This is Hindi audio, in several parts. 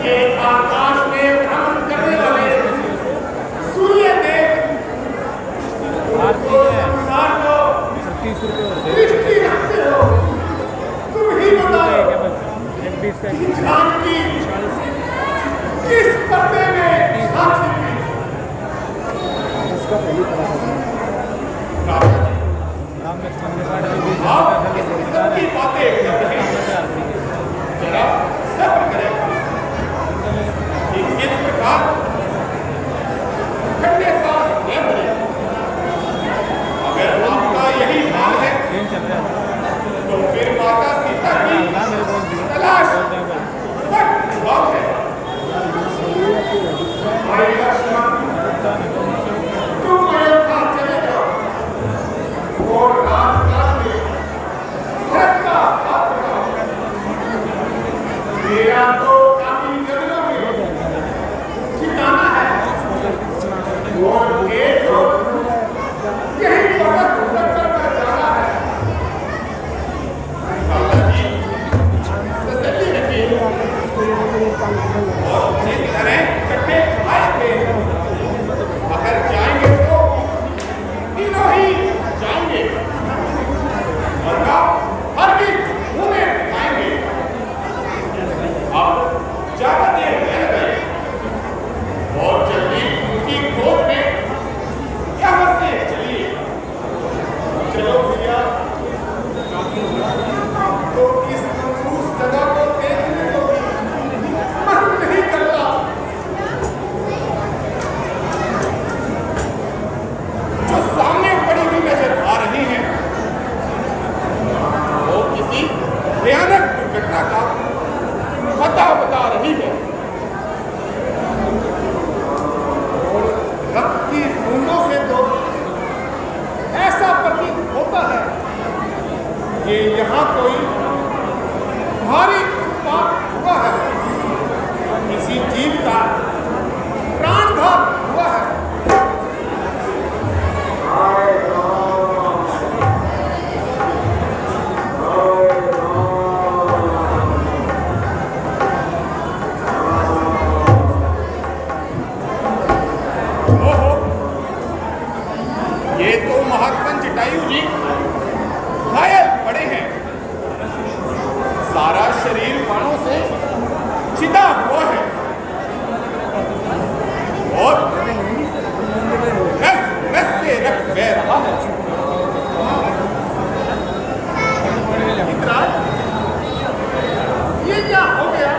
ये आकाश में भ्रमण करने वाले सूर्य देव संसार को दृष्टि रखते हो। तुम ही बताओ जानकी किस पर्दे में साथी में आप इस किस्म की बातें करते हैं, जरा सब्र करें कि किस प्रकार ठंडे सांस ले बने। अगर आपका यही हाल है तो फिर माता सीता की तलाश सख्त जवाब है। भाई लक्ष्मण तुम अयोध्या चले जाओ और राजकाज में भरत का हाथ बढ़ाओ। मेरा तो काफी जगहों में ठिकाना है और एक रोज यही भरत उत्तर पर जा रहा है। तसल्ली रखिए और जिस तरह कट्टे आए थे अगर जाएंगे तो तीनों ही जाएंगे वरना हर भी उन्हें आएंगे। अब ज्यादा देर न गए और जल्दी उनकी खोज में यहाँ से चलिए। चलो भैया तो इस उस जगह को देखने को मन नहीं करता। जो सामने पड़ी हुई नजर आ रही है वो किसी भयानक दुर्घटना का पता बता रही है और रक्त की बूंदों से तो ऐसा प्रतीत होता है कि यहाँ कोई भारी उत्पात हुआ है, किसी जीव का प्राणघात हुआ है। ये तो महात्मा जटायु जी घायल पड़े हैं, सारा शरीर बाणों से छिदा हुआ है और नस नस से रक्त बह रहा है। इतना ये क्या हो गया?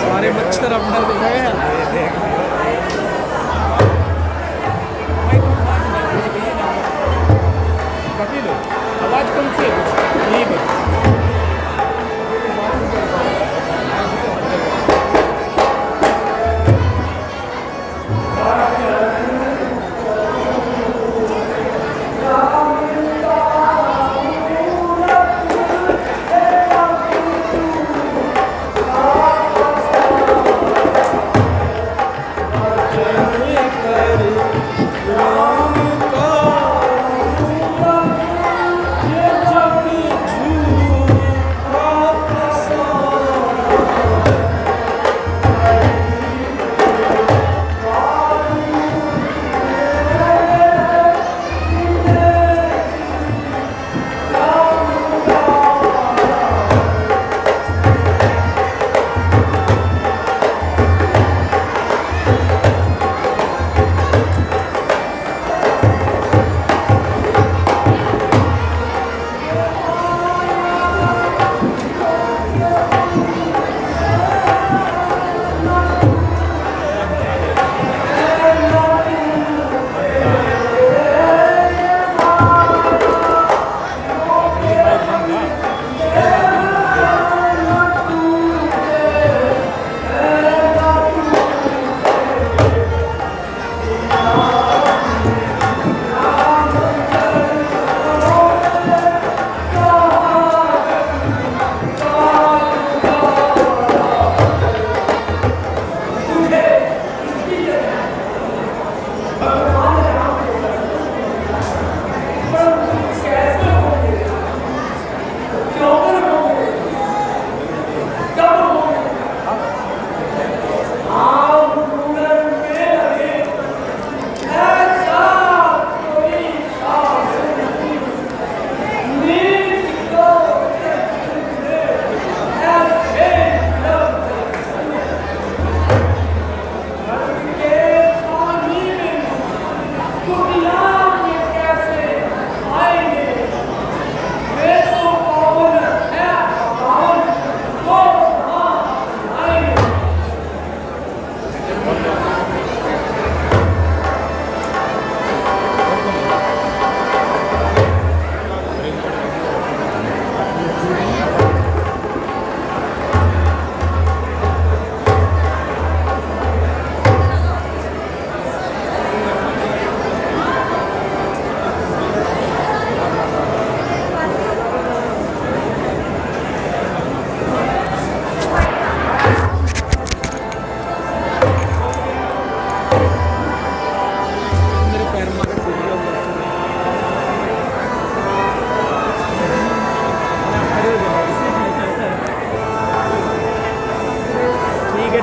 सारे मच्छर अपना दिखाए हैं। आवाज कम से ठीक है।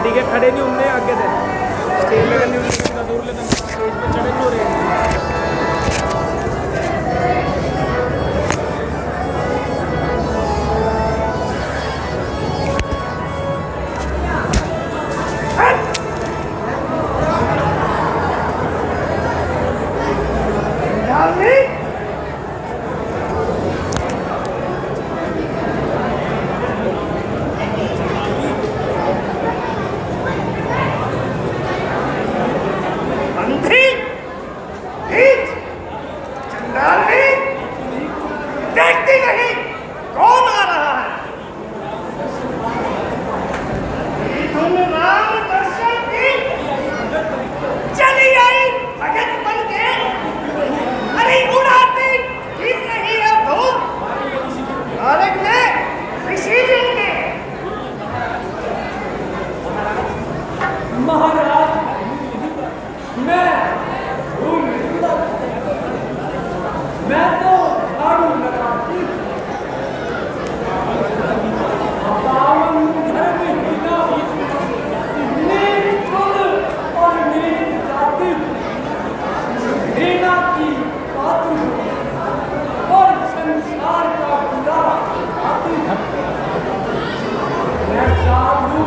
ठीक है खड़े नहीं होंगे आगे दे स्टेज लगा नहीं होंगे दूर लेना स्टेज पे चढ़े नहीं हो रहे देखती नहीं कौन आ रहा है तुम राम दर्शन की चली आई भगत बन के अरे उड़ाती ठीक नहीं है धूप और एक ने ऋषि जी ने महाराज मैं तो झाड़ू लगाती पावन घर में हिला नींद फल और नींद जाती घृणा की बातों और संसार का बुरा आती मैं साधु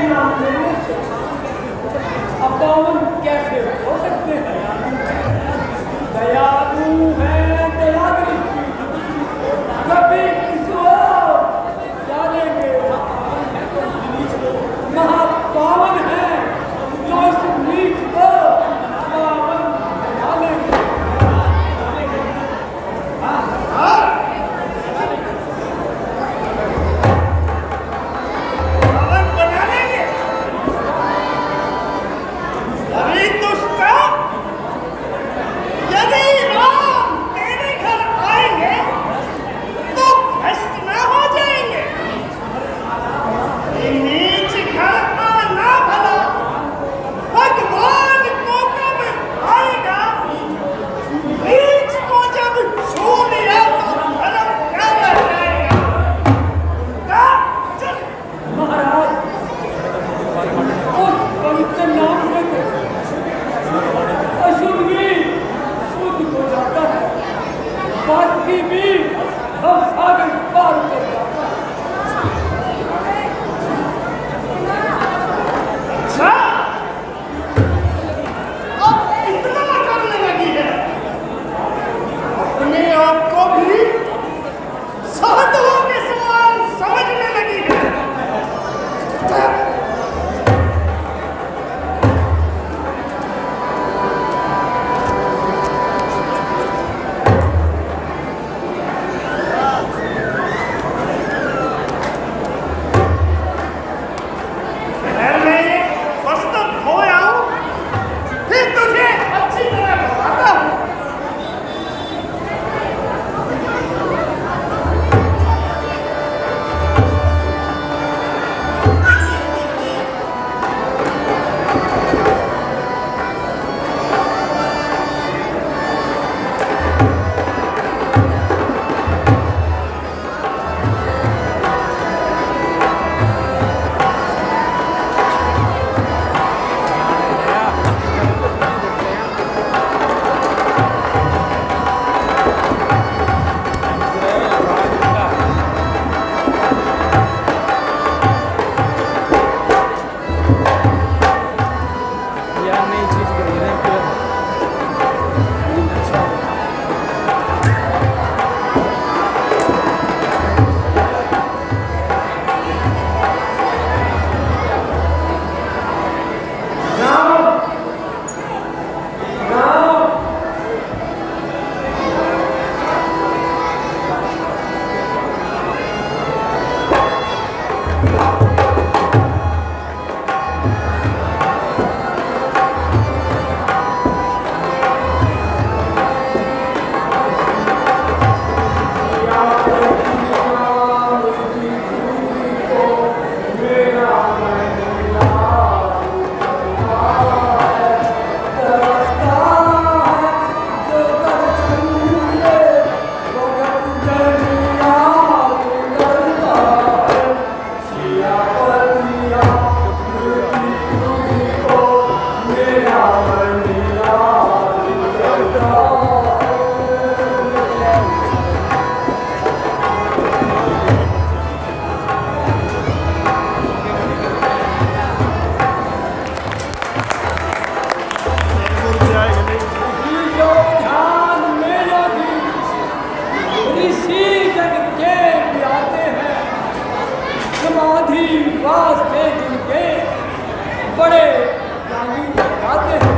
नाम लेने से अब पावन कैसे हो सकते हैं? दयालु है दयालु, कभी किसी और जानेंगे। महापावन है जो इस नीच को पावन बना लेंगे। पावन बना लेंगे। अरे दुष्टा, यदि राम तेरे घर आएंगे तो भ्रष्ट न हो जाएंगे। ये नीच घर आना भला भगवान को कब आएगा? नीच को जब छू लिया तो धर्म क्या रह जाएगा? चल महाराज, उस पवित्र नाम से अशुद्धि शुद्ध हो जाता है, बात की भी हम सागर पार कर जाता है। अच्छा, अब इतना करने लगी है, अपने आप को भी साधुओं के समान समझने लगी है। खैर, मैं ये वस्त्र धो आऊं, फिर तुझे अच्छी तरह बताता हूं। यार नई चीज करी है ना। वास्ते जिनके बड़े ज्ञानी कहलाते हैं।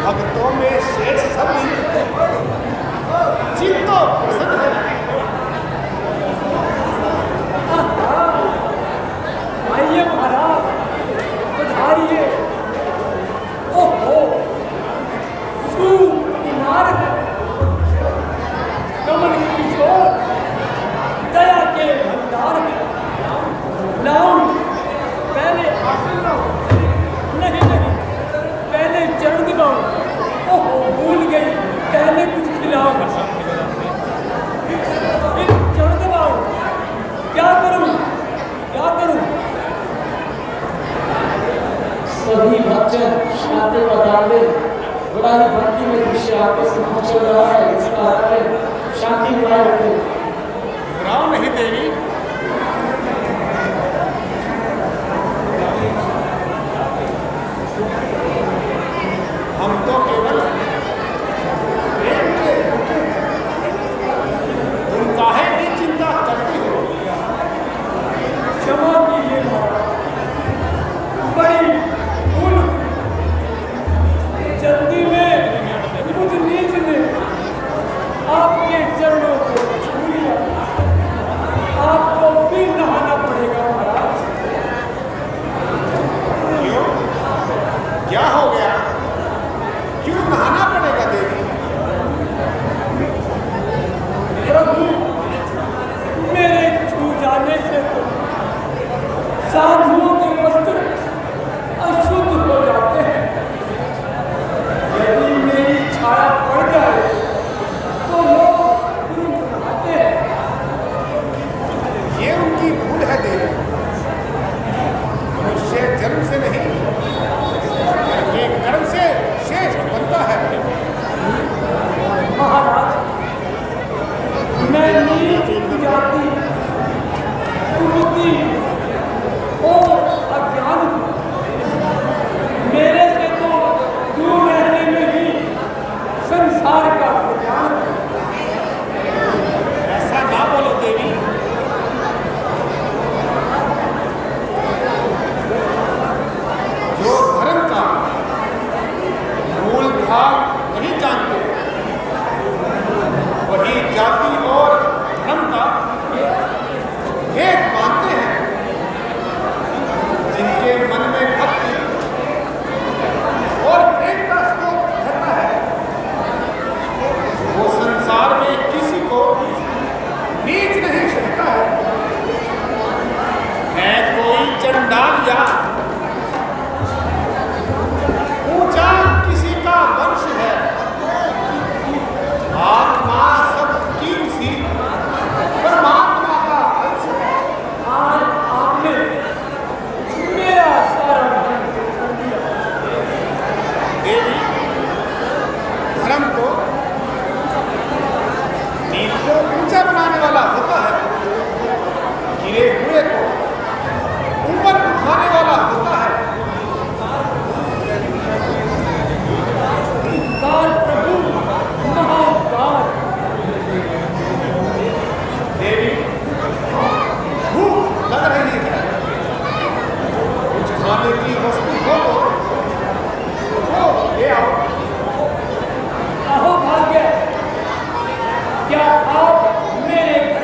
भक्तों में शेष सभी चित्तो प्रसन्न है। आइए महाराज, पधारिए। ओहो, सुकुमार है, कमल किशोर, दया के भंडार में। लाऊं पहले आसन लाऊं? नहीं नहीं, पहले चरण दबाऊं। ओहो, भूल गई, पहले कुछ खिलाओ। बड़ा ही भक्ति में दृश्य आपके सामने चल रहा है। इसका आधार शांति बनाए रखें। घबराओ नहीं देवी, हम तो केवल प्रेम के तुम काहे की चिंता करती हो? क्षमा कीजिए महाराज, बड़ी भूल जल्दी में मुझ नीच ने आपके चरणों को छू लिया। आपको फिर नहाना पड़ेगा महाराज। क्यों? क्या हो गया? क्यों नहाना पड़ेगा देवी? प्रभु, मेरे छू जाने से तो साधुओं के वस्त्र अशुद्ध हो जाते हैं। यदि मेरी छाया पड़ जाए तो लोग तुरंत नहाते हैं। ये उनकी भूल है देवी। मनुष्य जन्म से नहीं बल्कि कर्म से श्रेष्ठ बनता है। महाराज, मैं नीच जाति, कुरीति और अज्ञान हूँ। मेरे से तो दूर रहने में ही संसार का कल्याण है। ऐसा ना बोलो देवी। जो धर्म का मूल भाग नहीं जानते, वही जाति और धर्म का भेद मानते हैं। जिनके मन में भक्ति और प्रेम का स्रोत रहता है, वो संसार में किसी को नीच नहीं समझता है कोई चंडाल या ऊंचा किसी का वंश है। आत्मा सबकी उसी परमात्मा का अंश है। आज आपने मेरा सारा धन कर दिया। देवी, धर्म को नीच को ऊंचा बनाने वाला होता है, गिरे हुए को ऊपर उठाने वाला होता है। उपकार प्रभु, महाउपकार। देवी, भूख लग रही है, कुछ खाने की वस्तु हो तो ले आओ। अहो भाग्य, क्या आप मेरे घर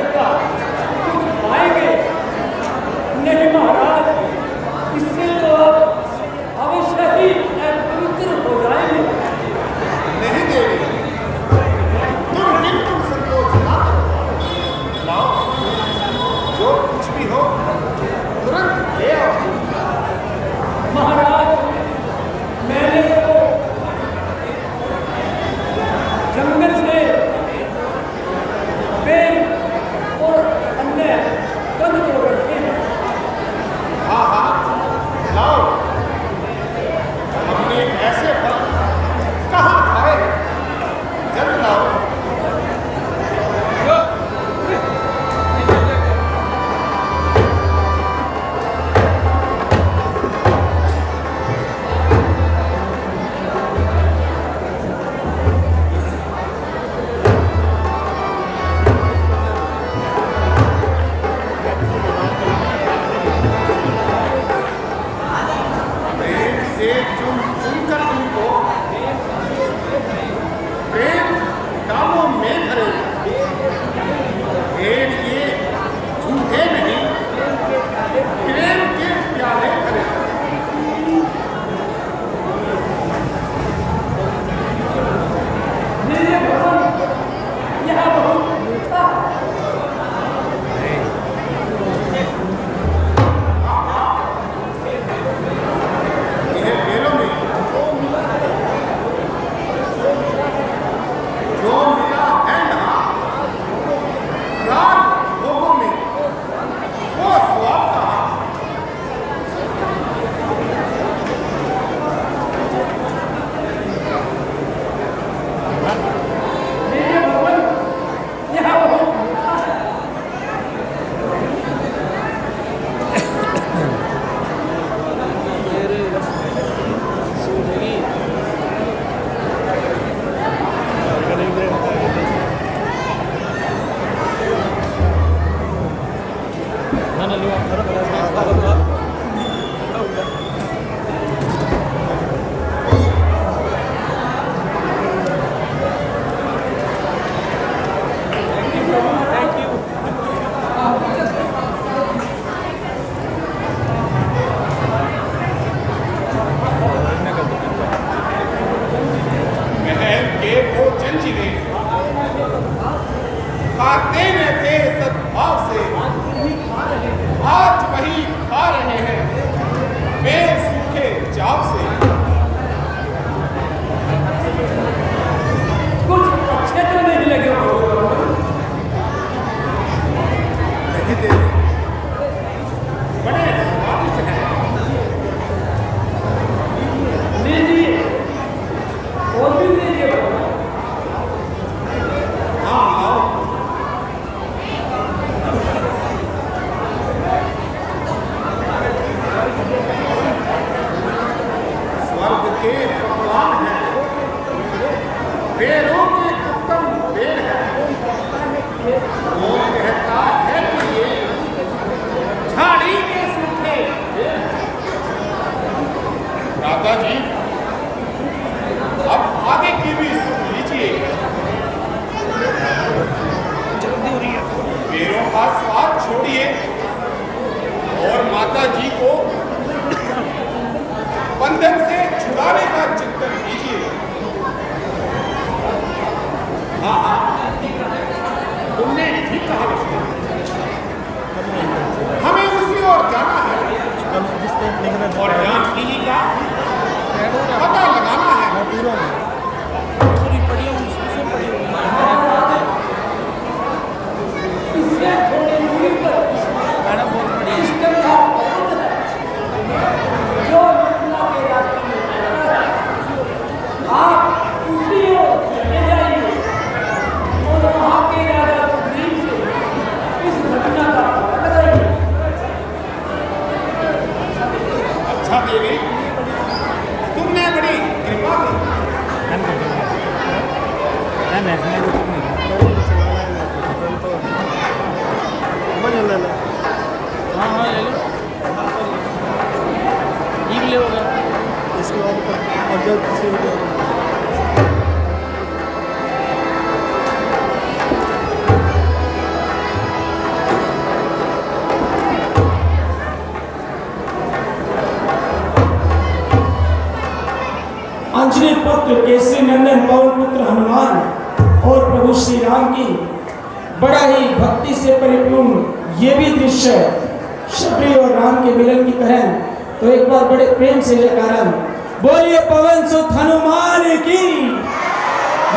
खाते न थे सद्भाव से, आज वही खा रहे हैं बेसूखे चाव से। कुछ अच्छे तो नहीं लगे बड़े स्वादिष्ट हैं। लीजिए और भी लीजिए। हाँ आओ। स्वर्ग के पकवान हैं, पेड़ों के उत्तम पेड़ है। वो कहता है कि ये झाड़ी के सूखे पेड़ हैं। दादाजी अब आगे की भी सुन लीजिए। पेड़ों का स्वाद छोड़िए और माता जी को बंधन से छुड़ाने का चिंतन कीजिए। हाँ हाँ, तुमने ठीक कहा लक्ष्मण। हमें उसी ओर जाना है और जानकी जी का पता लगाना है। इससे थोड़ी दूरी पर सिस्टम का बहुत है जो मिथिला के रास्ते में चलता है। आप उसी ओर चले जाइए और वहाँ के राजा सुग्रीव से इस घटना का पता लगाइए। अच्छा देवी, तुमने बड़ी कृपा की। हाँ हाँ ले लो, ये भी ले होगा। इसके बाद अंजनी पुत्र केसरी नंदन पवन पुत्र हनुमान और प्रभु श्री राम की बड़ा ही भक्ति से परिपूर्ण ये भी दृश्य शबरी और राम के मिलन की तरह। तो एक बार बड़े प्रेम से जयकारा बोलिए पवन सुत हनुमान की,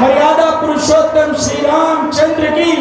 मर्यादा पुरुषोत्तम श्री रामचंद्र की।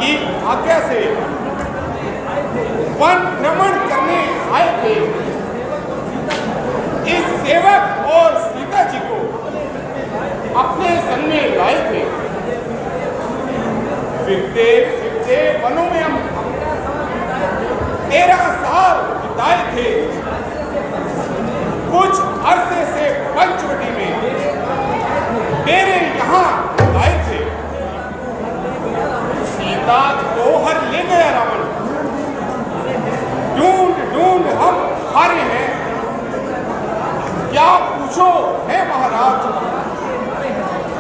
की आज्ञा से वन भ्रमण करने आए थे। इस सेवक और सीता जी को अपने संग में लाए थे। फिरते फिरते वनों में हम 13 साल बिताए थे। कुछ अरसे से पंचवटी में मेरे यहाँ आए थे। सीता को हर ले गया रावण। ढूंढ ढूंढ हम हारे हैं। क्या पूछो है महाराज,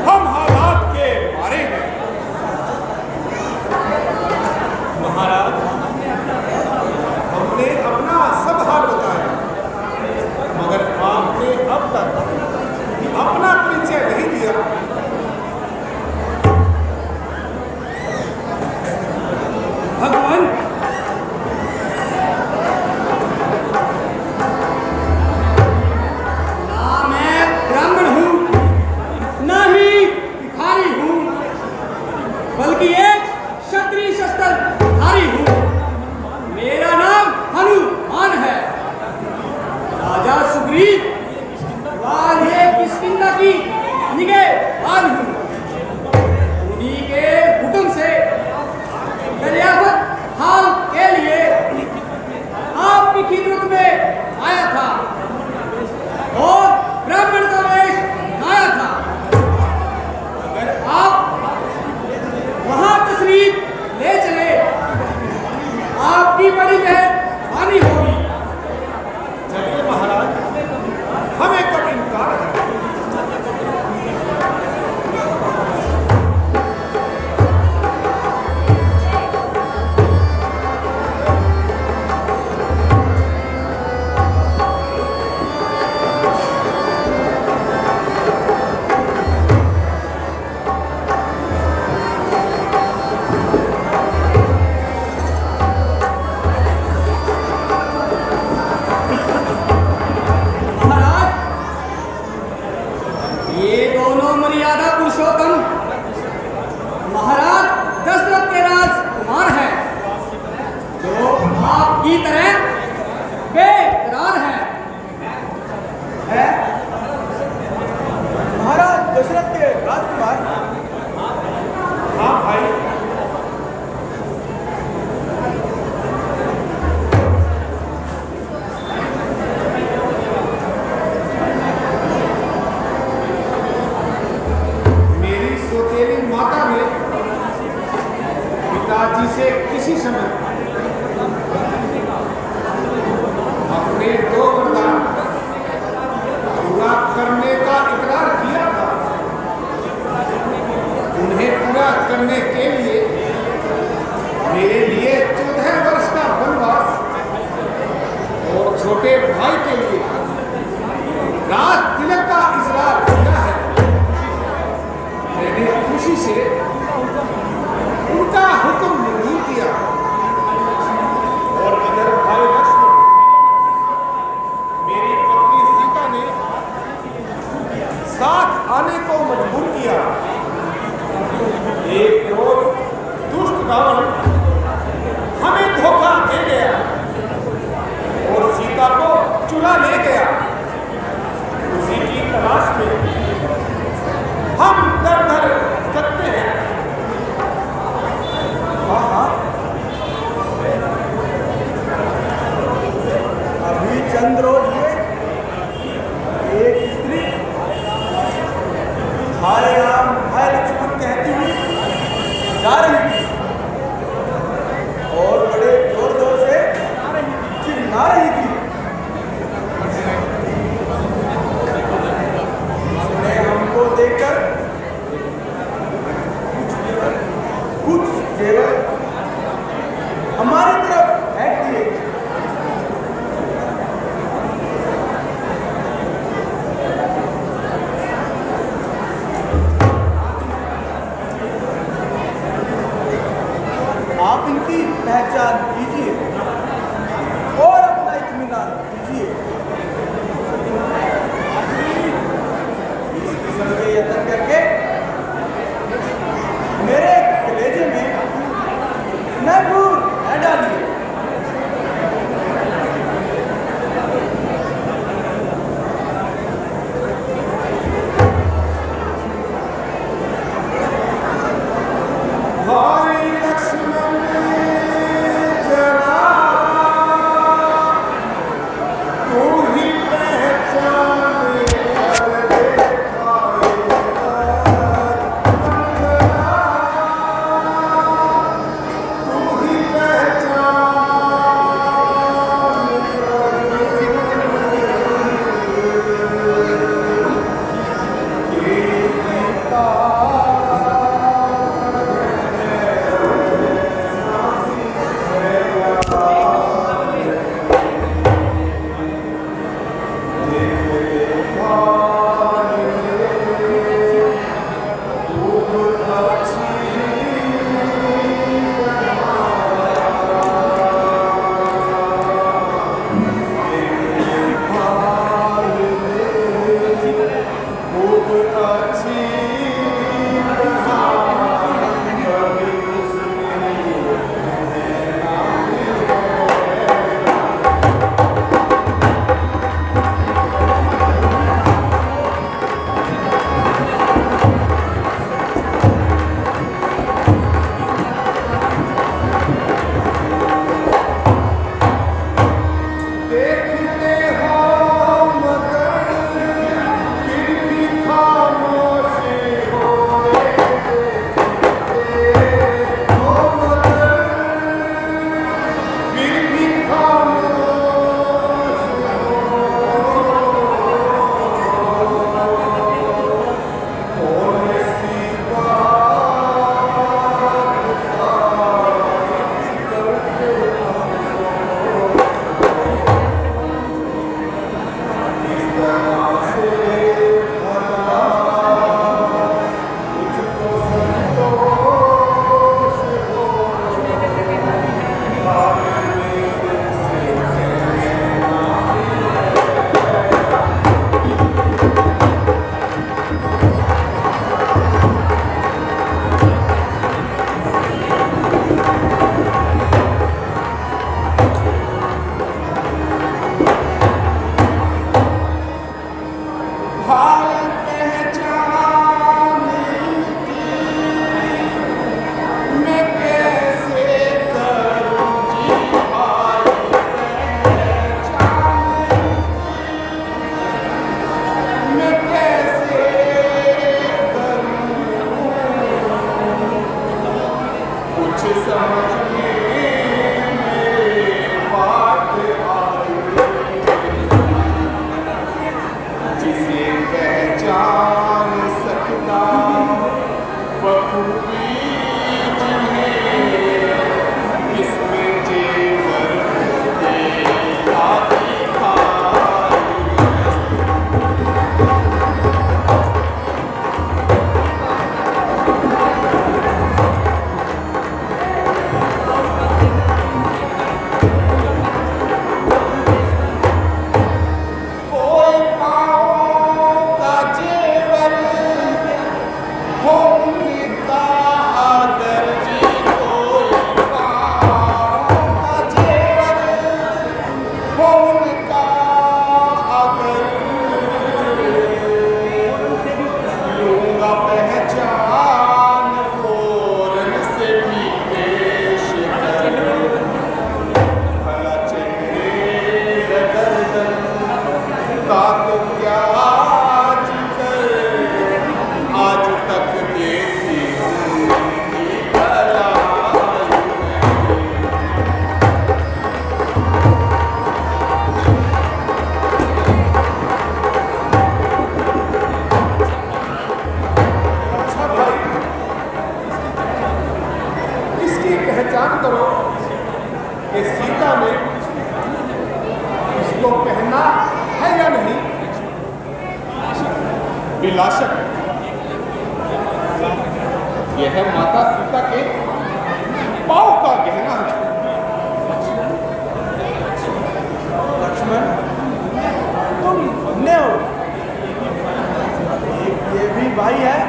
हम हालात के मारे हैं। महाराज, हमने अपना सब हाल बताया, मगर आपने अब तक अपना परिचय नहीं दिया। भगवान, ना मैं ब्राह्मण हूँ, ना ही भिखारी हूँ, बल्कि एक क्षत्रिय शस्त्रधारी हूँ। मेरा नाम हनुमान है। राजा सुग्रीव वाले किष्किंधा की निगहबान हूँ। उन्हीं के हुक्म से दरियाफत हाल के लिए आपकी खिदमत में आया था और ब्राह्मण का वेश आया था। अगर आप वहां तशरीफ ले चले, आपकी बड़ी मेहरबानी होगी। चलिए महाराज, हमें कब इनकार है। महाराज दशरथ के राजकुमार हैं, जो आपकी तरह बेकरार हैं। महाराज दशरथ के राजकुमार। हाँ भाई, मेरी सौतेली माता ने पिताजी से किसी समय अपने 2 वरदान पूरा करने का इकरार किया था। उन्हें पूरा करने के लिए मेरे लिए 14 वर्ष का वनवास और छोटे भाई के लिए राज तिलक का इजरार किया है। मैंने खुशी से उनका हुक्म मंजूर किया और अगर भाई लक्ष्मण मेरी पत्नी सीता ने साथ आने को मजबूर किया। एक रोज दुष्ट रावण हमें धोखा दे गया और सीता को चुरा ले गया। उसी की तलाश में हम दर दर करते हैं। अभी चंद रोज हुए, एक स्त्री हाय राम हाय लक्ष्मण कहती हुई जा रही थी और बड़े जोर जोर से चिल्ला रही थी। उसने हमको देखकर कुछ जेवर हमारी तरफ फेंक दिए। आप इनकी पहचान कीजिए और अपना इत्मीनान कीजिए। इस किस्म के यत्न करके मेरे कलेजे में पहचान करो कि सीता ने इसको पहनना है या नहीं। बिलाशक यह माता सीता के पाँव का गहना है। लक्ष्मण, तुम धन्य हो। ये भी भाई है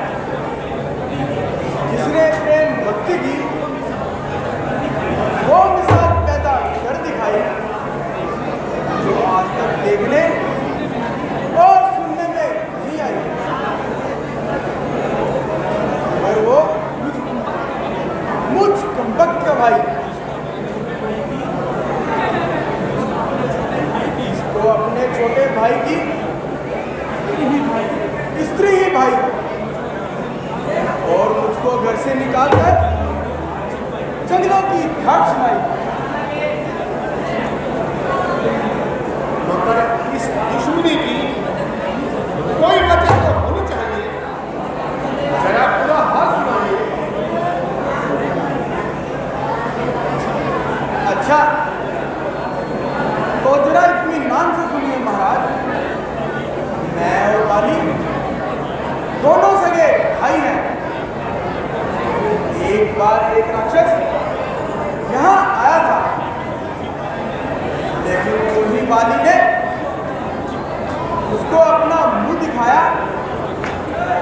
जिसने प्रेम भक्ति की वो मिसाल पैदा कर दिखाई जो आज तक देखने और सुनने में नहीं आई। और वो मुझ कमबख्त का भाई, इसको अपने छोटे भाई की स्त्री ही भाई और मुझको घर से निकालकर जंगलों की घाट सुनाई। मगर इस दुश्मनी की कोई वजह तो होनी चाहिए। जरा पूरा हाल सुनाइए। अच्छा तो जरा इत्मीनान से सुनिए महाराज। मैं और वाली दोनों सगे भाई हैं। एक बार एक राक्षस यहाँ आया था, लेकिन उन्हीं वाली ने उसको अपना मुंह दिखाया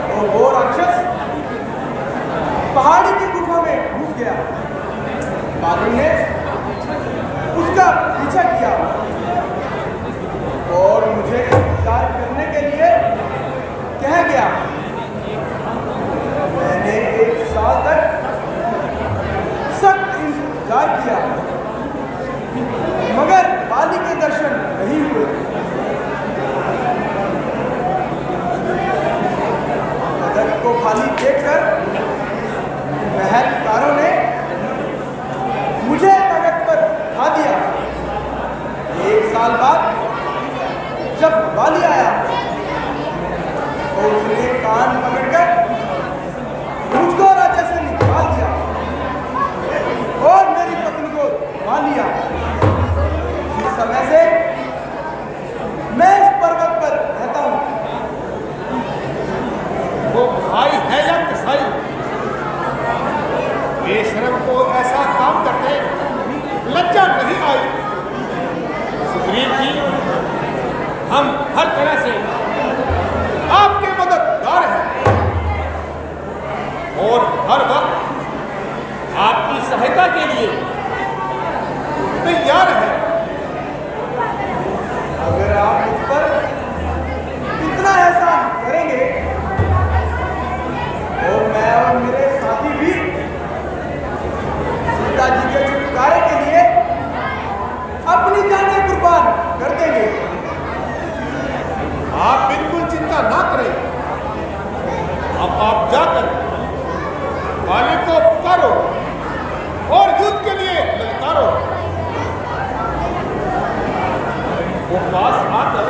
और वो राक्षस पहाड़ी की गुफा में घुस गया। वाली ने उसका पीछा किया और मुझे इंतजार करने के लिए कह गया। मैंने एक साल तक सख्त इंतजार किया मगर बाली के दर्शन नहीं हुए। मदद को खाली देखकर महलकारों ने मुझे तख्त पर उठा दिया। एक साल बाद जब बाली आया तो उसने कान पकड़कर मुझको राज्य से निकाल दिया और मेरी पत्नी को मान लिया। उसी समय से मैं इस पर्वत पर रहता हूँ। वो भाई है या कसाई? बेशरम को ऐसा काम करते लज्जा नहीं आई। सुग्रीव जी, हम हर तरह से आपके मददगार हैं और हर वक्त आपकी सहायता के लिए तैयार हैं। अगर आप मुझ पर इतना एहसान करेंगे तो मैं और मेरे साथी भी सीता जी के छुटकारे के लिए अपनी जानें कुर्बान कर देंगे। आप बिल्कुल चिंता ना करें। अब आप जाकर वाली को पुकारो और वो पास आकर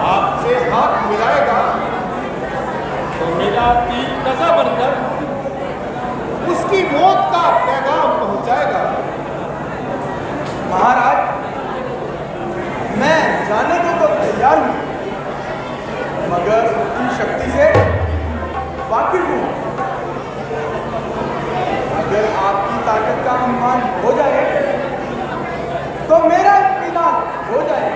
आपसे हाथ मिलाएगा तो मेरा तीर कजा बनकर उसकी मौत का पैगाम पहुंचाएगा। महाराज, मैं जाने को तो तैयार हूं, मगर उसकी शक्ति से वाकिफ हूं। अगर आपकी ताकत का अनुमान हो जाए तो मेरा इत्मीनान हो जाए।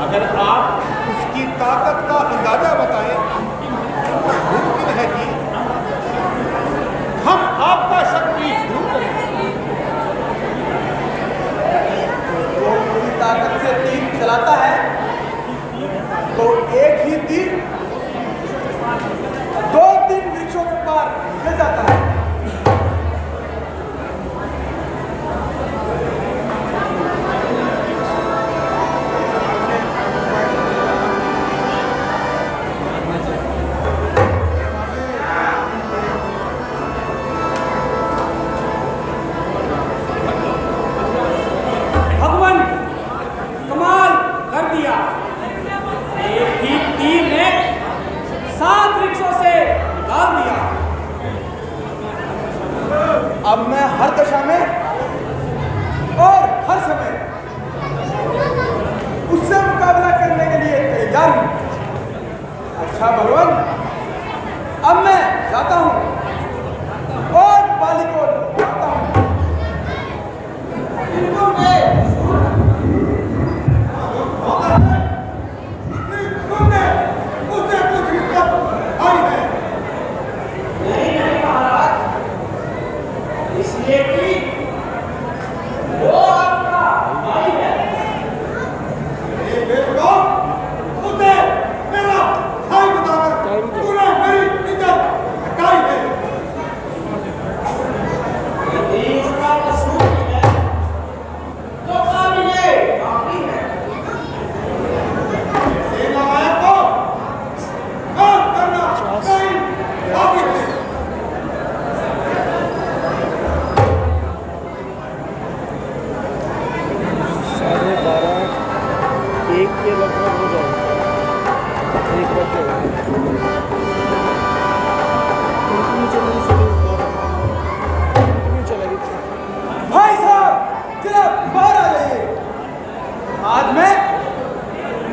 अगर आप उसकी ताकत का अंदाजा बताएं तो मुमकिन है कि हम आपका शक भी दूर करेंगे। जो पूरी ताकत से तीर चलाता है तो एक ही तीर 2-3 वृक्षों के पार निकल जाता है। भगवान कमाल कर दिया। एक ही तीर ने 7 वृक्षों से निकाल दिया। अब मैं हर दशा में और हर समय उससे मुकाबला करने के लिए तैयार हूं। अच्छा भगवान, अब मैं जाता हूं और बाली को जाता हूं। नहीं महाराज, इसलिए कि वो आपका भाई है। यदि इसका कसूर है तो काबिले बाकी है। भाई साहब, जरा बाहर आ जाइए। आज मैं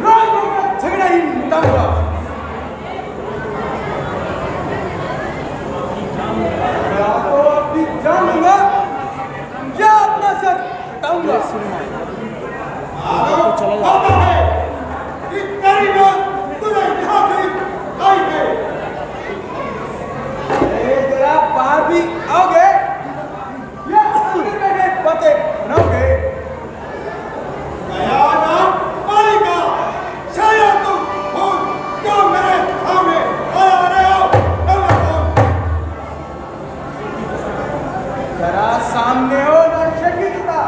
राजों का झगड़ा ही मिटाऊंगा। या तो अपनी जान लूंगा या अपना सर कटाऊंगा। अरे जरा बाहर भी आओगे या अंदर बैठे बातें बनाओगे? जरा सामने हो ना शकी जुटा।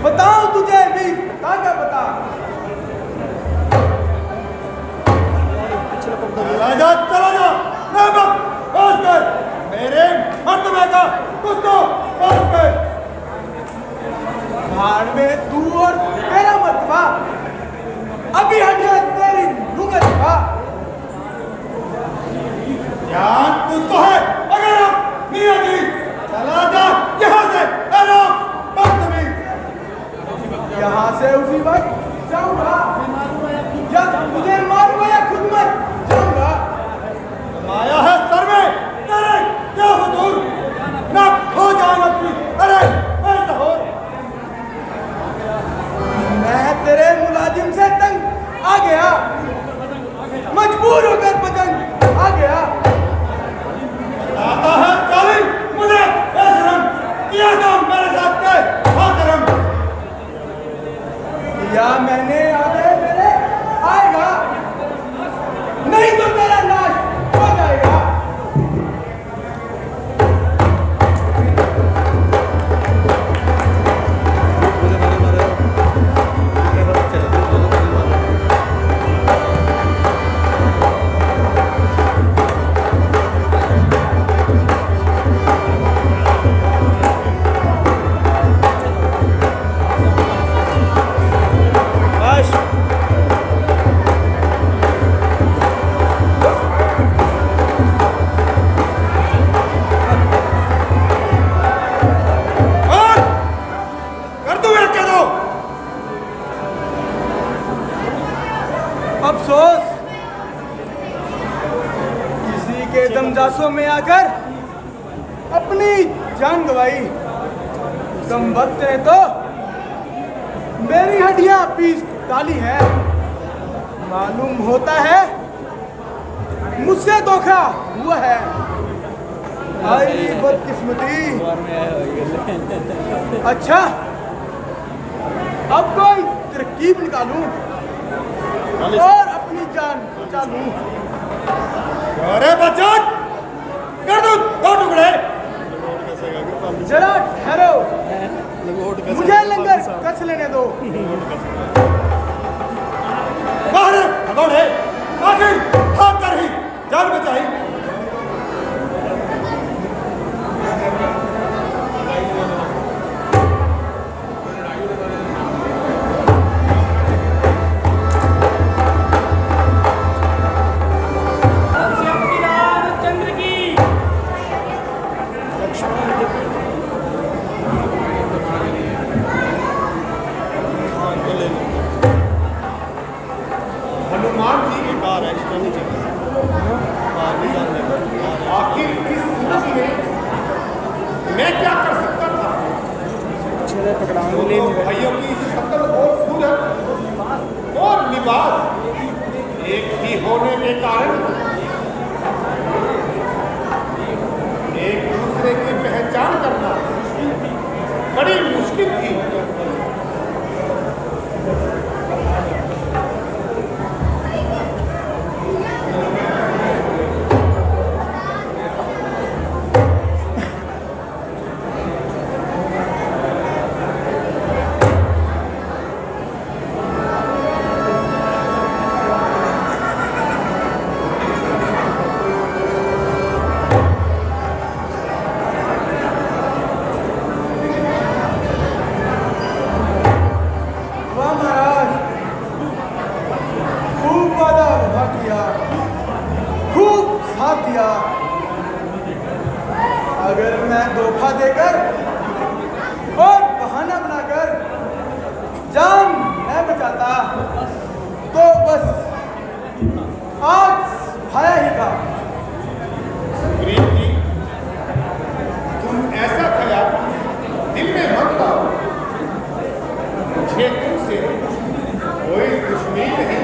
बताओ तुझे भी बता क्या बता। चला जा मेरे मर्तबे का कुछ तो भाड़ में तू और तेरा मर्तबा। अभी हटिया तेरी लुगत का। ध्यान तुझको है। अगर आप मियां जी चला जा यहाँ से। यहाँ से उसी वक्त जाऊंगा या तुझे मारूंगा या खुद मर जाऊंगा। माया है सर में तेरे क्या हुजूर ना खो जाए अपनी। अरे ऐसा हो मैं तेरे मुलाजिम से तंग आ गया, मजबूर होकर पतंग आ गया। आता है जालिम मुझे बेशरम किया काम मेरे साथ के खातरम। या मैंने आगे मेरे आएगा, नहीं तो तेरा नाश हो जाएगा। अफसोस किसी के दमजासों में आकर अपनी जान गवाई। तुम वक्त ने तो मेरी हड्डियां पीस डाली है। मालूम होता है मुझसे धोखा हुआ है। आई बदकिस्मती। अच्छा, अब कोई तरकीब निकालूं और अपनी जान बचा लूं। अरे बच्चन, कर दो 2 टुकड़े। जरा ठहरो, मुझे लंगर कस लेने दो। बाहर भगवान है, आखिर भाग कर ही जान बचाई। हनुमान जी आखिर इस सूरत में मैं क्या कर सकता था? दोनों भाइयों की शक्ल और सूरत और लिबास एक ही होने के कारण एक दूसरे की पहचान करना बड़ी मुश्किल थी। अगर मैं धोखा देकर और बहाना बनाकर जान न बचाता तो बस आज भाया ही था। सुग्रीव जी, तुम ऐसा ख्याल दिल में मत लाओ। मुझे तुमसे कोई दुश्मनी नहीं।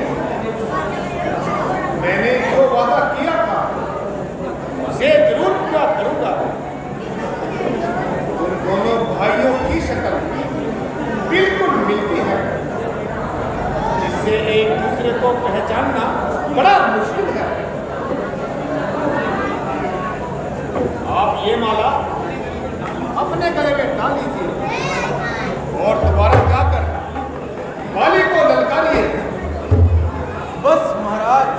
मैंने जो वादा किया था उसे जरूर पूरा करूंगा। उन दोनों भाइयों की शक्ल बिल्कुल मिलती है, जिससे एक दूसरे को पहचानना बड़ा मुश्किल है। आप ये माला अपने गले में डाल लीजिए और दोबारा जाकर वाली को ललकारिए। बस महाराज,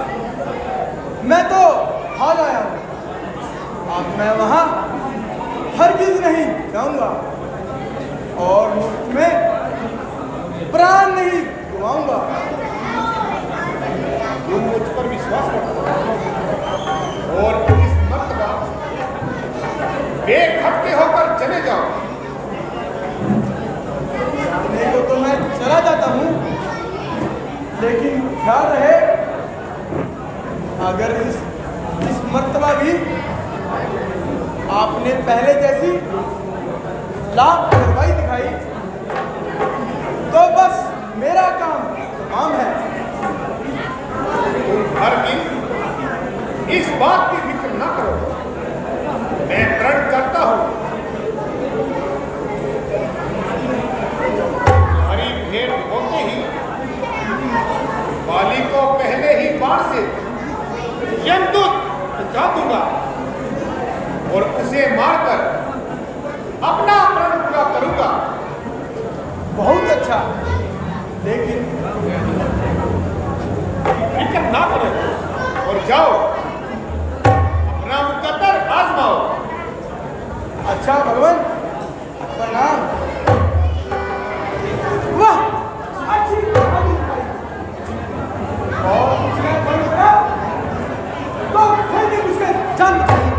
मैं तो हाल आया हूँ। अब मैं वहाँ हरगिज नहीं जाऊंगा और मुफ्त में प्राण नहीं गवाऊंगा। तुम मुझ पर विश्वास रखो और इस मर्तबा बेखटके होकर चले जाओ। जाने को तो मैं चला जाता हूँ, लेकिन ख्याल रहे अगर इस मर्तबा भी आपने पहले जैसी लापरवाही दिखाई तो बस मेरा काम तमाम है। तुम हरगिज इस बात की फिक्र न करो। मैं प्रण करता हूं तुम्हारी भेंट होते ही वाली को पहले ही बार से यमदूत पहुंचा दूंगा और उसे मारकर अपना प्रण पूरा करूंगा। बहुत अच्छा, लेकिन फिक्र ना करो और जाओ अपना मुकद्दर आजमाओ। अच्छा भगवान, प्रणाम। वाह, अच्छी कहानी दिखाई। और उसने बन करा तो फिर भी मुझसे जान बचाई।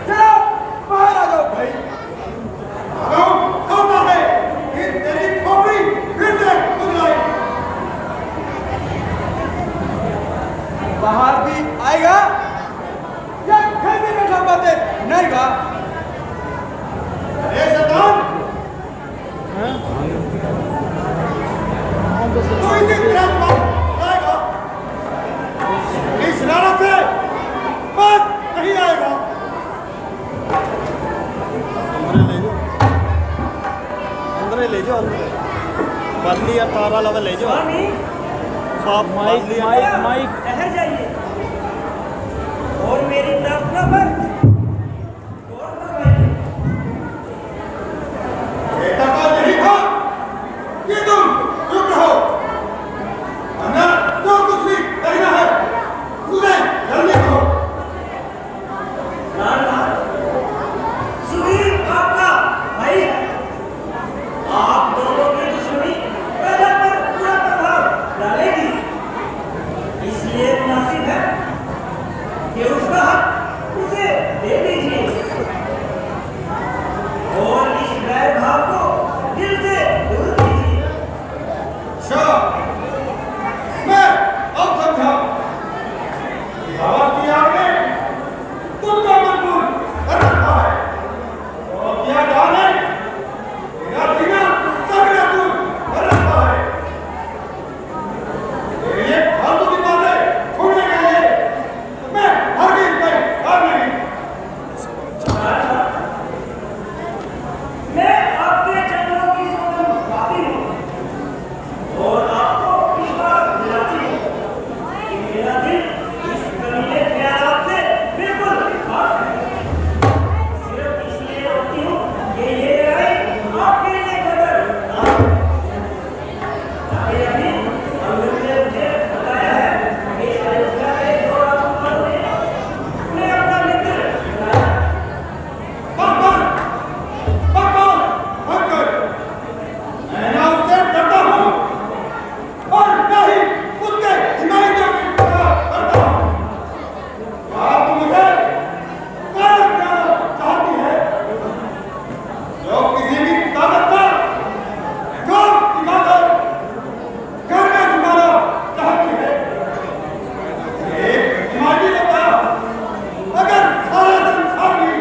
चलो बाहर आ जाओ भाई। तेरी खोपड़ी फिर से खुद लाई। तो इसी तरह जवाब आएगा। इस शरारत से बात नहीं आएगा। अंदर ले जाओ, बदली या तारा लगा ले जाओ। स्वामी साफ माइक माइक माइक ठहर जाइए और मेरी प्रार्थना पर गौर फरमाइए। बेटा का यही था कि तुम चुप रहो, वरना जो कुछ भी कहना है उसे जल्दी कहो। सुधीर आपका भाई है। आप दोनों की दुश्मनी पैदा पर पूरा प्रभाव डालेगी, इसलिए मुनासिब है कि उसका हक उसे दे दीजिए और इस वैर भाव को दिल से दूर कीजिए। अच्छा, मैं अब समझा कि हवा की आग में तुमको मजबूर कर रखा है और किया जाने मेरा सीना सगड़ा दूर कर रखा है। ये फालतू की बातें छोड़ने के लिए मैं हरगिज़ तैयार नहीं। मैं आपके चरणों की सोच पाती हूँ और आपको विश्वास दिलाती हूँ कि मेरा दिल इस कमीने ख्यालात से बिल्कुल खास है। सिर्फ इसलिए रोती हूँ कि ये लड़ाई आपके लिए खतर ना हो। ताकि अभी अमृत ने मुझे बताया है कि इस अयोध्या के दो राजकुमारों ने उन्हें अपना मित्र बनाया। मैं ना उससे डरता हूँ और ना ही उसके हिमायतियों की परवाह करता हूँ। आप मुझे गलत करना चाहती है, जो किसी भी ताकत का जोर दिखाकर घर में छुपाना चाहती है। एक हिमायती होता अगर सारा संसार भी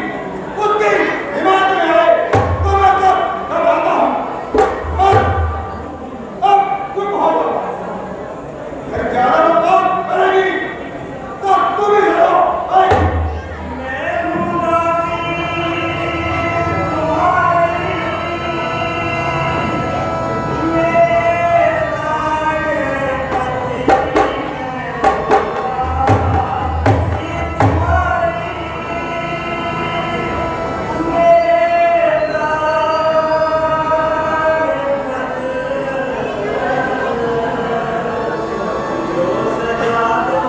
उसकी हिमायत में आए तो मैं तब घबराता हूँ। और अब तुम हो अगर ज्यादा बात करेगी तो तुम ही लड़ो। मैं हूँ दासी तुम्हारी, मेरे लाडले पति मैं तुम्हारी, मेरे जो सजा दो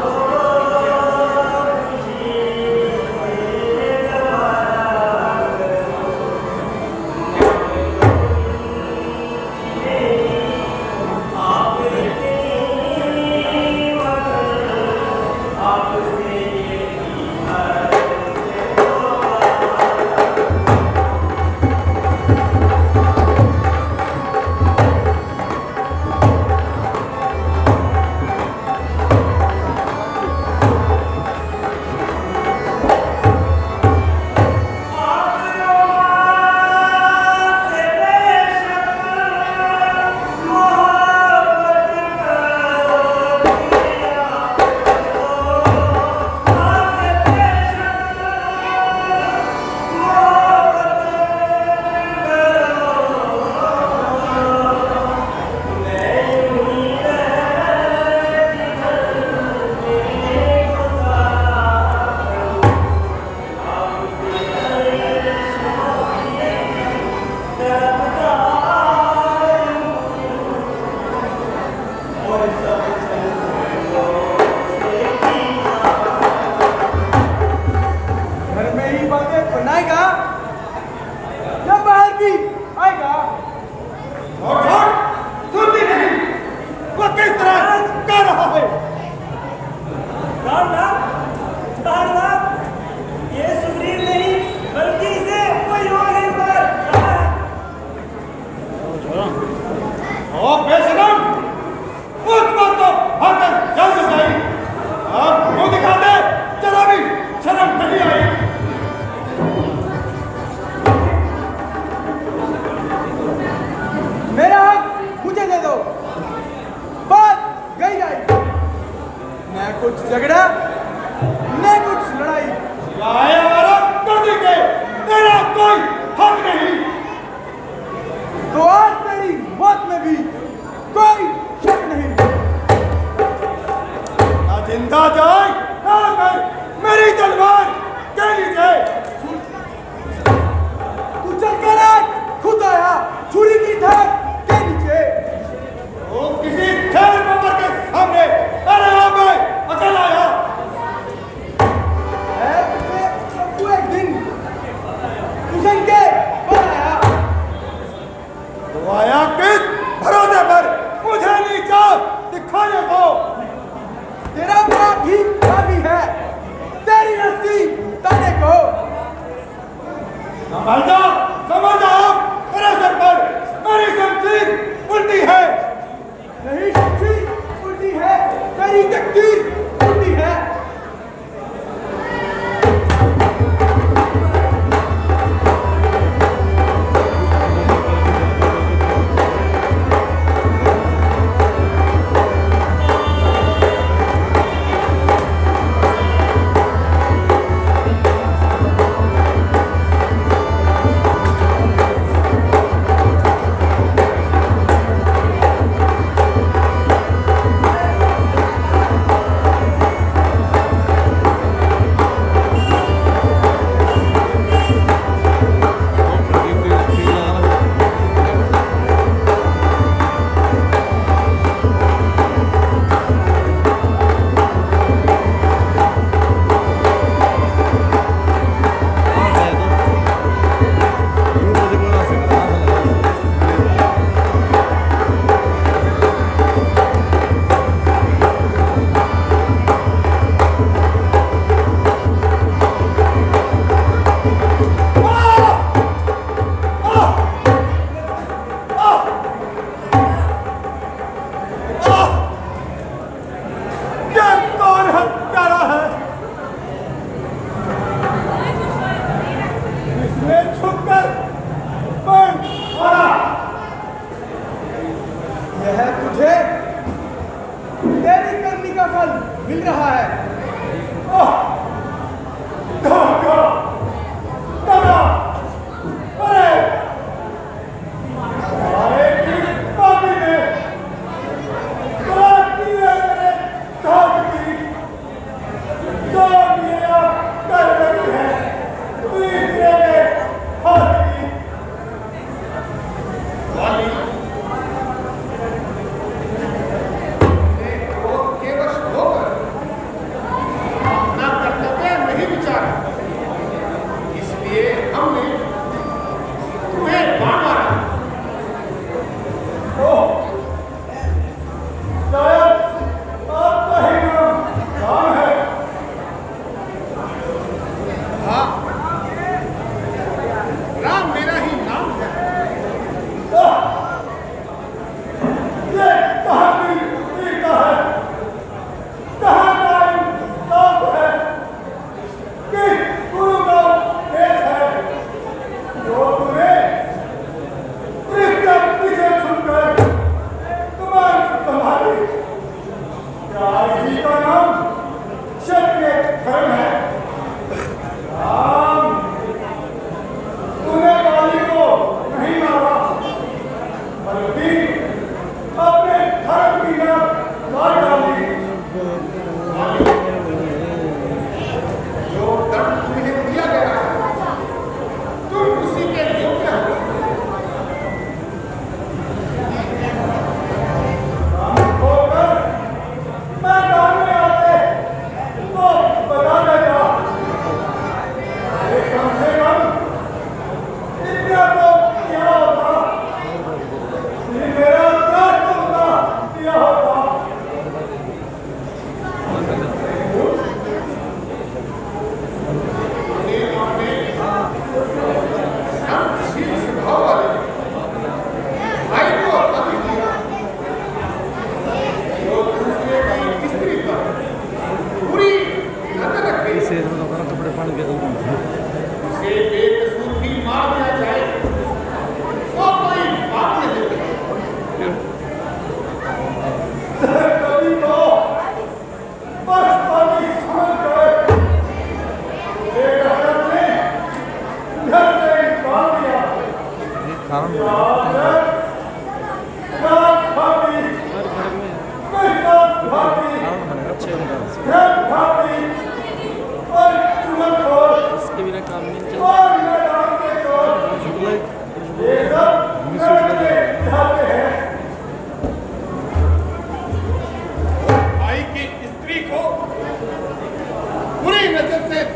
घर में ही बातें बनाएगा या बाहर भी आएगा। और सुनती नहीं, वो किस तरह कर रहा है। ये सुग्रीव नहीं बल्कि इसे कोई और ही उतार रहा है। ओ बेशरम, उस बात को आकर जल्द बताई। आप मुंह दिखा दे, जरा भी शर्म नहीं आई। मेरा हक मुझे दे दो। कुछ झगड़ा न कुछ लड़ाई। लाया वाला करने के तेरा कोई हक नहीं। तो आज तेरी मौत में भी कोई शक नहीं। ना जिंदा जाए ना गए मेरी तलवार के नीचे। तू चल कर आज खुद आया छुरी की धार के नीचे। वो किसी खेल मेंबर के सामने अरे यहाँ पे अकेला आया। तू एक दिन तुझन के बनाया। तो आया किस भरोसे पर मुझे नीचा दिखाने को। तेरा बाप ही काफी है तेरी रस्सी ताने को। समझ जाओ मेरे सर पर मेरी शमशीर उल्टी है। नहीं शमशीर उल्टी है तेरी तकदीर उल्टी है। मिल रहा है। केवश होकर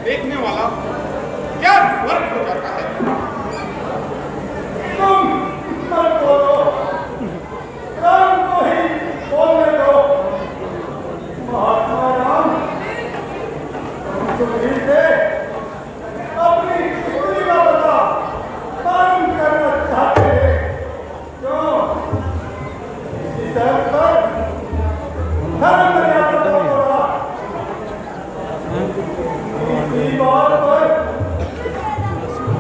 देखने वाला क्या स्वर्ग हो जाता है। तुम मत बोलो, राम को ही बोलने दो। महात्मा राम सुग्रीव से अपनी स्त्री का पता मालूम करना चाहते हैं। क्यों? इसी तरह पर धर्म मर्यादा को तोड़ा, इसी बात पर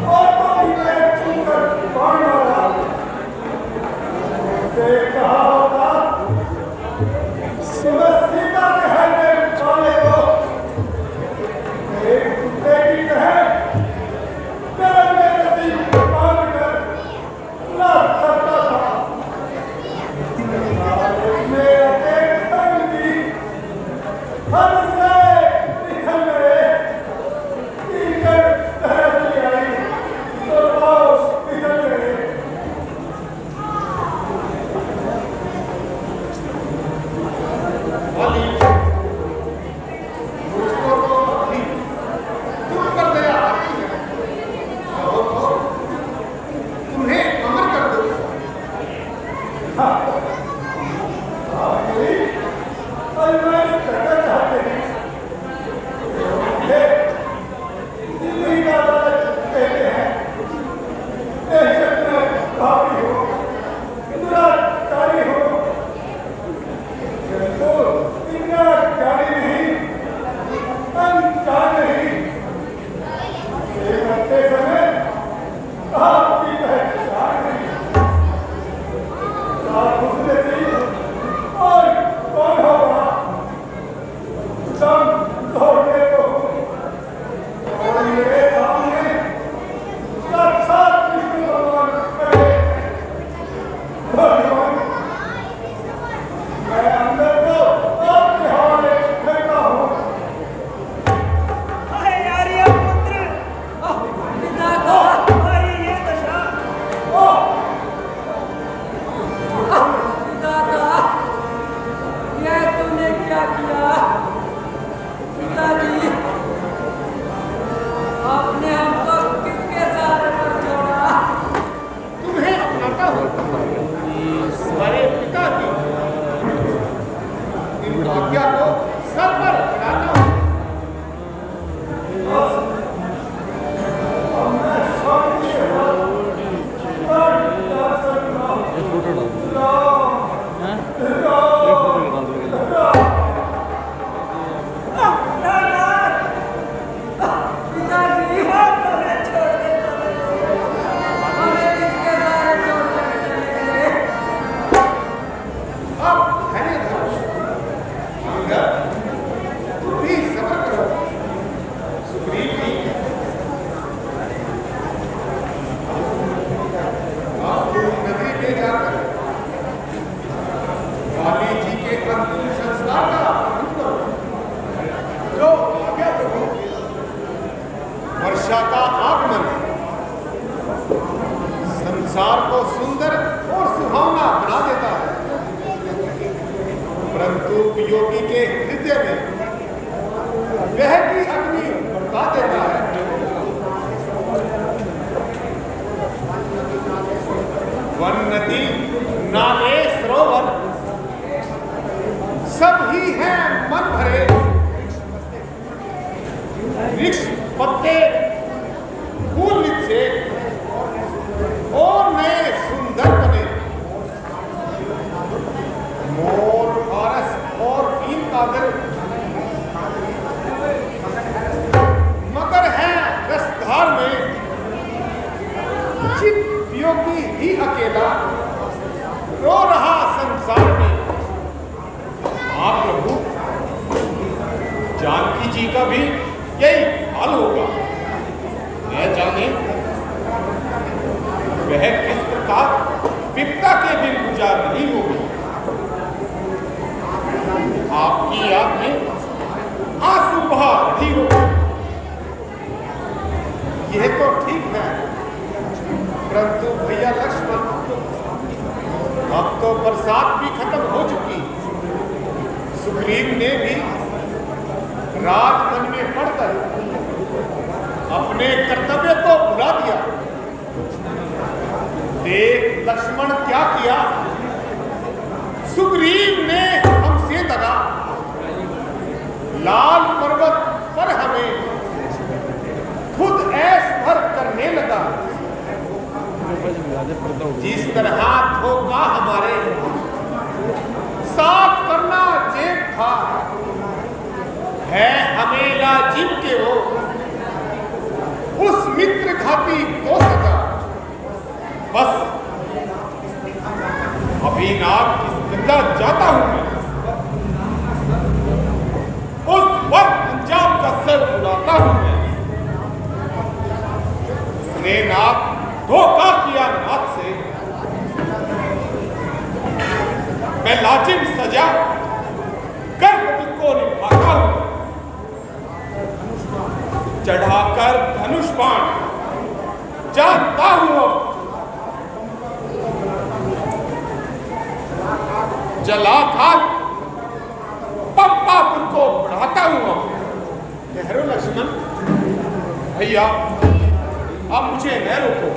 और कोई पैर छूकर बाण मारा। उससे कहा होगा कि मैं सीता के हरने वाले को एक कुत्ते की तरह गले में रस्सी बांधकर ला सकता था। मेरा एक तन की हद से निकल गए, कीचड़ धरती आई तो पाँव निकल गए। वाली, मुझको तो अभी तुम पर दया आती है। कहो तो तुम्हें अमर कर दो। अलमैस करना चाहते हैं। दिल्ली का लालच कहते हैं। दहशत में भावी हो, दुराचारी हो, तो इतना जारी नहीं, अनजान नहीं। ये करते समय आपकी पहचान नहीं। साथ उसने सी और कौन होगा? सब दौड़ने को और मेरे सामने साक्षात विष्णु भगवान खड़े। भगवान, मैं अंदर को आपके हवाले करता हूँ। अरे आर्यपुत्र, पिता का तुम्हारी ये दशा पिता का यह तूने क्या किया? पिताजी, आपने हमको किसके सहारे पर छोड़ा? तुम्हें अपनाता हूँ तुम्हारे पिता की इन आज्ञा को सर पर चढ़ाता हूँ। मैं शांति के साथ प्राण त्याग सकता हूँ। पिताजी, हमें छोड़ दे, हमें किसके सहारे छोड़ कर चले गए? अब धैर्य धरो। अंगद, तुम भी सब्र करो। सुग्रीव जी, आप लोग नगरी में जाकर वाली जी के अंतिम संस्कार का आरंभ करो। जो आज्ञा प्रभु। वर्षा का आगमन संसार को सुंदर और सुहावना बना देता है, परंतु वियोगी के हृदय में वह की अग्नि भड़का देता है। वन, नदी, नाले, सरोवर सब ही हैं मन भरे। वृक्ष, पत्ते फूलित से और नए सुंदर बने। मोर, फारस और कील का दल मगर है रसधार में। चित वियोगी ही अकेला रो रहा संसार में। आप प्रभु, जानकी जी का भी यही हाल होगा। न जाने वह किस प्रकार विपदा के दिन गुजार नहीं होगी। आपकी याद में आंसू बहा रही होगी। यह तो ठीक है, परंतु भैया लक्ष्मण, अब तो बरसात भी खत्म हो चुकी। सुग्रीव ने भी राजमन में पढ़कर अपने कर्तव्य को भुला दिया। देख लक्ष्मण क्या किया, सुग्रीव ने हमसे दगा, लाल पर्वत पर हमें खुद ऐश भर करने लगा। जिस तरह धोखा हमारे साथ करना जेब था, है हमें लाजिम के वो उस मित्र घाती को सजा। बस अभी नाक किस गंदा जाता हूं मैं, उस वक्त अंजाम का सर उड़ाता हूं मैं। उसने नाक धोखा किया नाक से, मैं लाजिम सजा कर्तव्य को निभाता हूं। चढ़ाकर धनुष बाण जानता हूं अब, जलाकर पंपापुर को बढ़ाता हूं अब। ठहरो लक्ष्मण भैया, अब मुझे न रोको।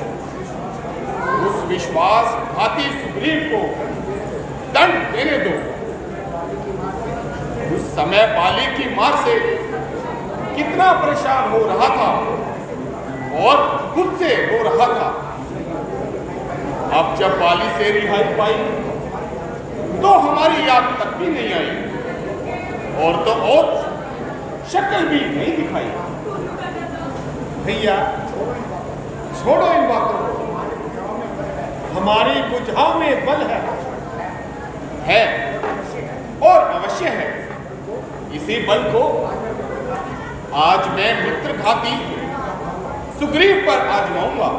उस विश्वासघाती सुग्रीव को दंड देने दो। उस समय बाली की मार से कितना परेशान हो रहा था और खुद से हो रहा था। अब जब बाली से रिहाई पाई तो हमारी याद तक भी नहीं आई, और तो और शक्ल भी नहीं दिखाई। भैया छोड़ो इन बातों को, हमारी बुझाव में बल है और अवश्य है। इसी बल को आज मैं मित्रघाती सुग्रीव पर आजमाऊंगा।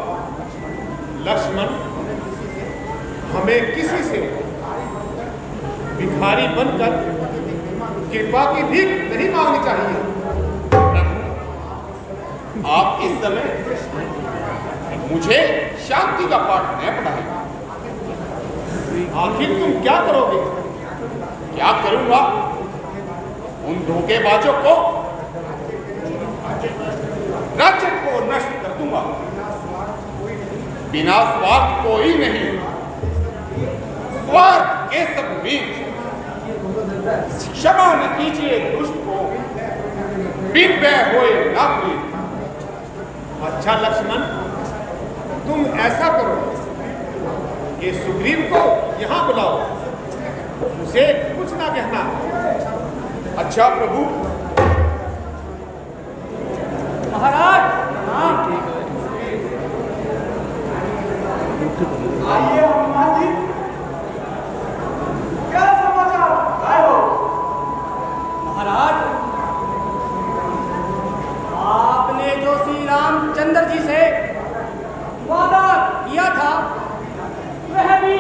लक्ष्मण, हमें किसी से भिखारी बनकर कृपा की भीख नहीं मांगनी चाहिए। आप इस समय मुझे शांति का पाठ न पढ़ाएं। आखिर तुम क्या करोगे? क्या करूंगा? उन धोखेबाजों को, राज्य को नष्ट कर दूंगा। बिना स्वार्थ को ही नहीं, स्वार्थ के सब बीच क्षमा न कीजिए दुष्ट को, बिन बह होए ना कोई। अच्छा लक्ष्मण, तुम ऐसा करो, ये सुग्रीव को यहां बुलाओ, उसे कुछ ना कहना। अच्छा प्रभु। महाराज, हाँ आइए हनुमान जी, क्या समाचार आए हो? महाराज, आपने जो श्री रामचंद्र जी से वादा किया था वह भी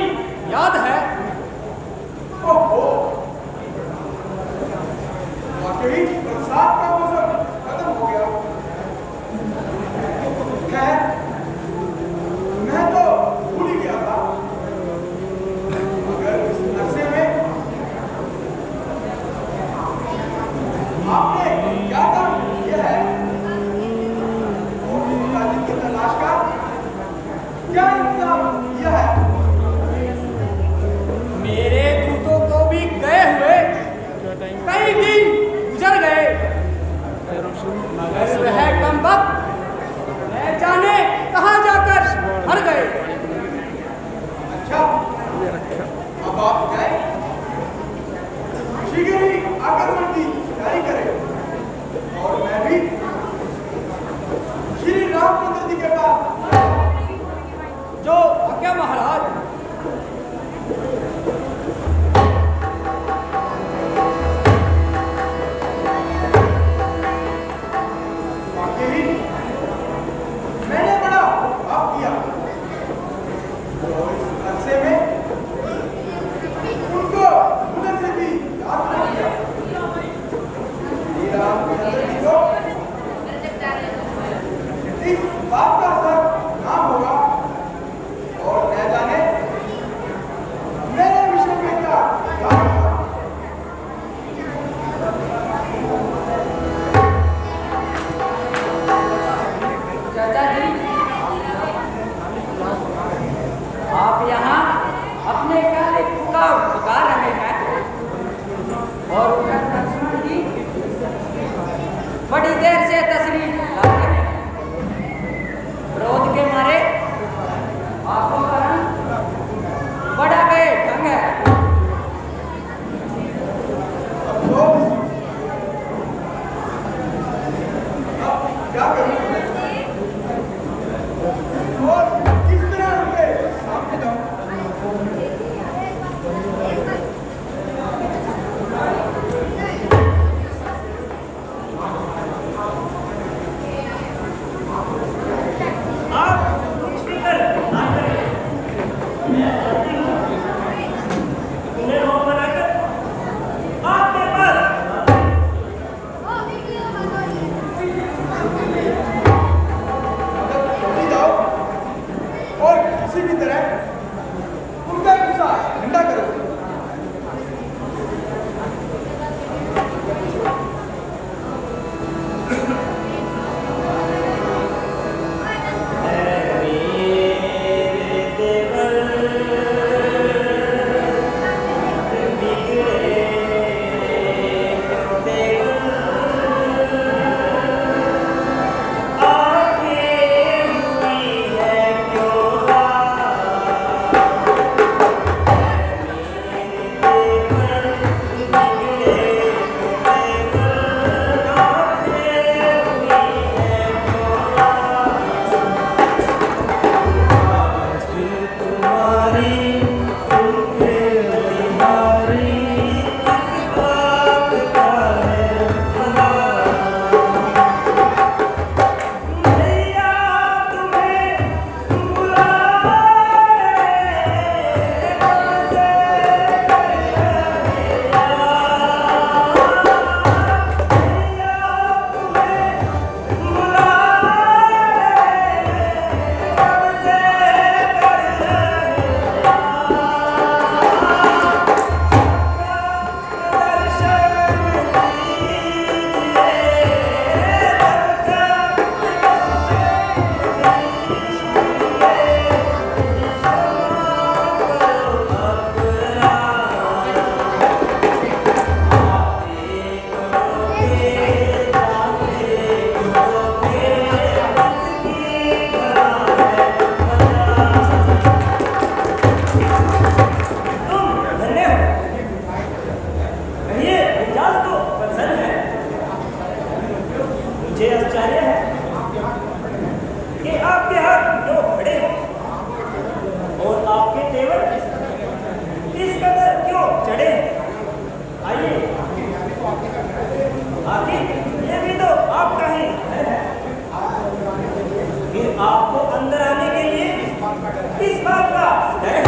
याद है। ओहो, वाकई बरसात का मौसम खत्म हो गया है। मैं तो भूल ही गया था। मगर इस अरसे में आपने क्या काम किया है और सीता जी की तलाश का क्या इंतजाम किया है? मेरे दूतों को भी गए हुए कई दिन गुजर गए, मगर वह कमबख्त न जाने कहां जाकर मर गए। अच्छा, अब आप जाए, शीघ्र ही आक्रमण की तैयारी करें और मैं भी श्री रामचंद्र जी के पास। जो आज्ञा महाराज। वाकई मैंने बड़ा पाप किया और इस अरसे में उनको भूलने से भी याद नहीं किया। आश्चर्य है कि आपके हाथ जो खड़े हैं और आपके तेवर इस कदर क्यों चढ़े हैं? आइए, आखिर ये भी तो आपका ही है। फिर आपको अंदर आने के लिए किस बात का डर है?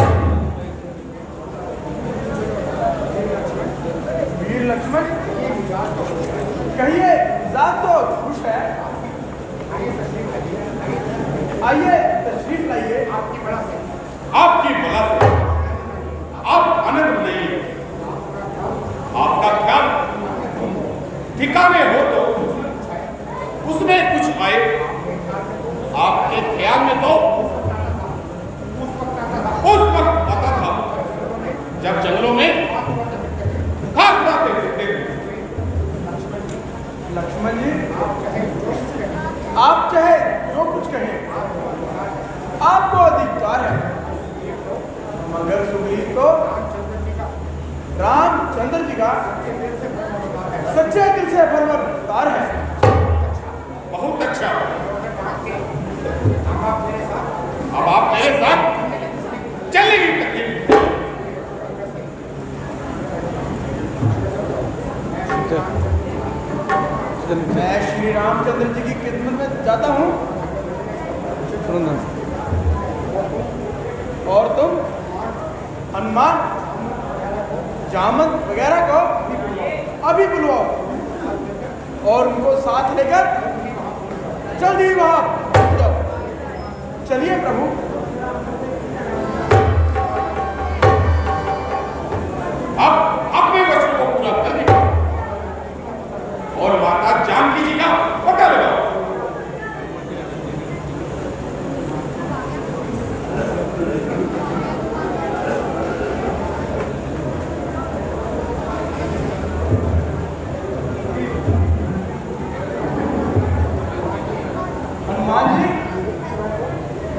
वीर लक्ष्मण, कहिए जात तो खुश है। आइए तशरीफ लाइए। आपकी बला से आप आनंद नहीं, आपका ख्याल ठिकाने हो तो उसमें कुछ आए। आपके ख्याल में तो उस वक्त आता था जब जंगलों में खास बातें करते थे। लक्ष्मण जी, आप चाहे जो कुछ कहें, आपको अधिकार है, मगर सुग्रीव तो रामचंद्र जी का सच्चे दिल से फरमानदार है। बहुत अच्छा, अब आप मेरे साथ चलेंगे तकलीफ। मैं श्री रामचंद्र जी की खिदमत में जाता हूँ और तुम हनुमान जामन वगैरह को अभी बुलवाओ और उनको साथ लेकर जल्दी वहां जाओ। चलिए प्रभु। अब अपने वचन को पूरा कर दिया और माता जानकी जी का पता लगाओ। हनुमान जी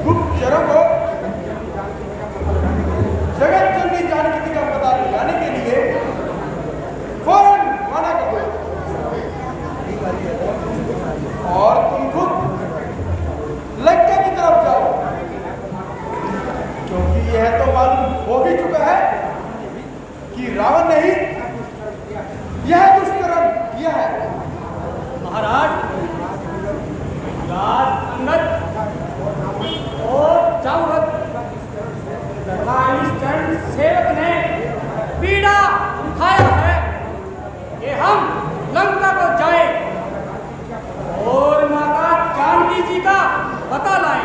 गुप्तचरों को जगत जननी जानकी जी का पता लगाने के लिए फौरन रवाना कर दो और तुम खुद लंका की तरफ जाओ, क्योंकि यह तो मालूम हो भी चुका है कि रावण ने ही यह दुष्कर्म किया है। महाराज, राज अंगद और जामवंत तथा इंस्टेंट सेवक ने पीड़ा उठाया है कि हम लंका को जाए और माता जानकी जी का पता लाए।